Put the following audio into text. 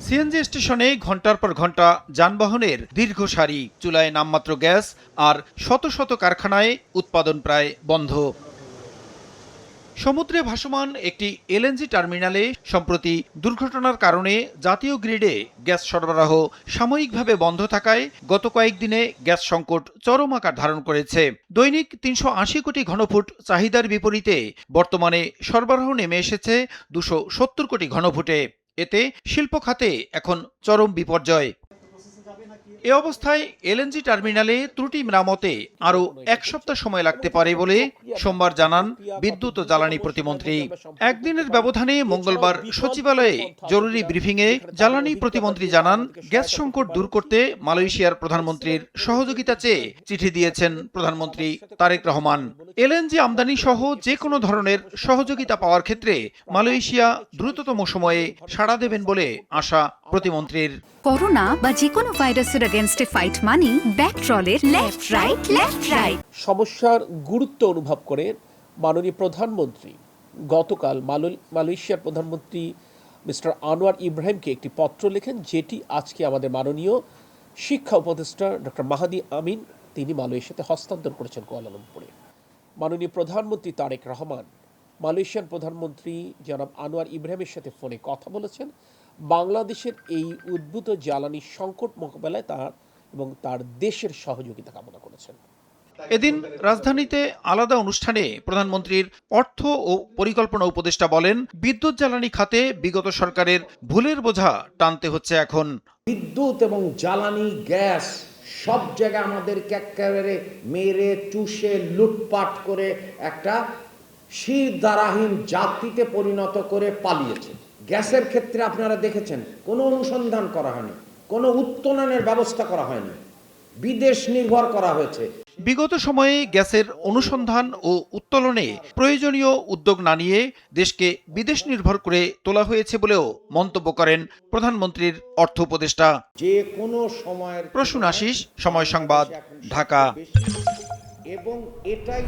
CNG স্টেশনে ঘন্টার পর ঘন্টা যানবাহনের দীর্ঘ সারি, চুলায় নামমাত্র গ্যাস, আর শত শত কারখানায় উৎপাদন প্রায় বন্ধ। সমুদ্রে ভাসমান একটি এলএনজি টার্মিনালে সম্প্রতি দুর্ঘটনার কারণে জাতীয় গ্রিডে গ্যাস সরবরাহ সাময়িকভাবে বন্ধ থাকায় গত কয়েকদিনে গ্যাস সংকট চরম আকার ধারণ করেছে। দৈনিক ৩৮০ কোটি ঘনফুট চাহিদার বিপরীতে বর্তমানে সরবরাহ নেমে এসেছে ২৭০ কোটি ঘনফুটে। এতে শিল্প খাতে এখন চরম বিপর্যয়। এ অবস্থায় এলএনজি টার্মিনালে ত্রুটি মেরামতে আরও এক সপ্তাহ সময় লাগতে পারে বলে সোমবার জানান বিদ্যুৎ ও জ্বালানি প্রতিমন্ত্রী। একদিনের ব্যবধানে মঙ্গলবার সচিবালয়ে জরুরি ব্রিফিংয়ে জ্বালানি প্রতিমন্ত্রী জানান, গ্যাস সংকট দূর করতে মালয়েশিয়ার প্রধানমন্ত্রীর সহযোগিতা চেয়ে চিঠি দিয়েছেন প্রধানমন্ত্রী তারেক রহমান। এলএনজি আমদানি সহ যে কোনো ধরনের সহযোগিতা পাওয়ার ক্ষেত্রে মালয়েশিয়া দ্রুততম সময়ে সাড়া দেবেন বলে আশা প্রতিমন্ত্রীর। করোনা বা যে কোনো ভাইরাসের এগেইনস্টে ফাইট মানি ব্যাকট্রলের লেফট রাইট। সমস্যার গুরুত্ব অনুভব করে মাননীয় প্রধানমন্ত্রী গতকাল মালয়েশিয়ার প্রধানমন্ত্রী মিস্টার আনোয়ার ইব্রাহিমকে একটি পত্র লেখেন, যেটি আজকে আমাদের মাননীয় শিক্ষা উপদেষ্টা ডক্টর মাহাদি আমিন তিনি মালয়েশিয়াতে হস্তান্তর করেছেন কুয়ালালামপুরে। মাননীয় প্রধানমন্ত্রী তারেক রহমান মালয়েশিয়ার প্রধানমন্ত্রী জনাব আনোয়ার ইব্রাহিমের সাথে ফোনে কথা বলেছেন। বাংলাদেশের এই উদ্ভূত জ্বালানি সংকট মোকাবেলায় তার দেশের সহযোগিতা কামনা করেছেন। এদিন রাজধানীতে আলাদা অনুষ্ঠানে প্রধানমন্ত্রীর অর্থ ও পরিকল্পনা উপদেষ্টা বলেন, বিদ্যুৎ জ্বালানি খাতে বিগত সরকারের ভুলের বোঝা টানতে হচ্ছে এখন। বিদ্যুৎ এবং জ্বালানি গ্যাস সব জায়গায় আমাদেরকে একেবারে মেরে চুষে লুটপাট করে একটা শিরদাঁড়াহীন জাতিতে পরিণত করে পালিয়েছে। গ্যাসের ক্ষেত্রে আপনারা দেখেছেন কোনো অনুসন্ধান করা হয়নি, কোনো উত্তোলনের ব্যবস্থা করা হয়নি, বিদেশ নির্ভর করা হয়েছে। বিগত সময়ে গ্যাসের অনুসন্ধান ও উত্তোলনে প্রয়োজনীয় উদ্যোগ না নিয়ে দেশকে বিদেশ নির্ভর করে তোলা হয়েছে বলেও মন্তব্য করেন প্রধানমন্ত্রীর অর্থ উপদেষ্টা। যে কোনো সময়ের প্রসূন আশিস, সময় সংবাদ, ঢাকা। এবং এটাই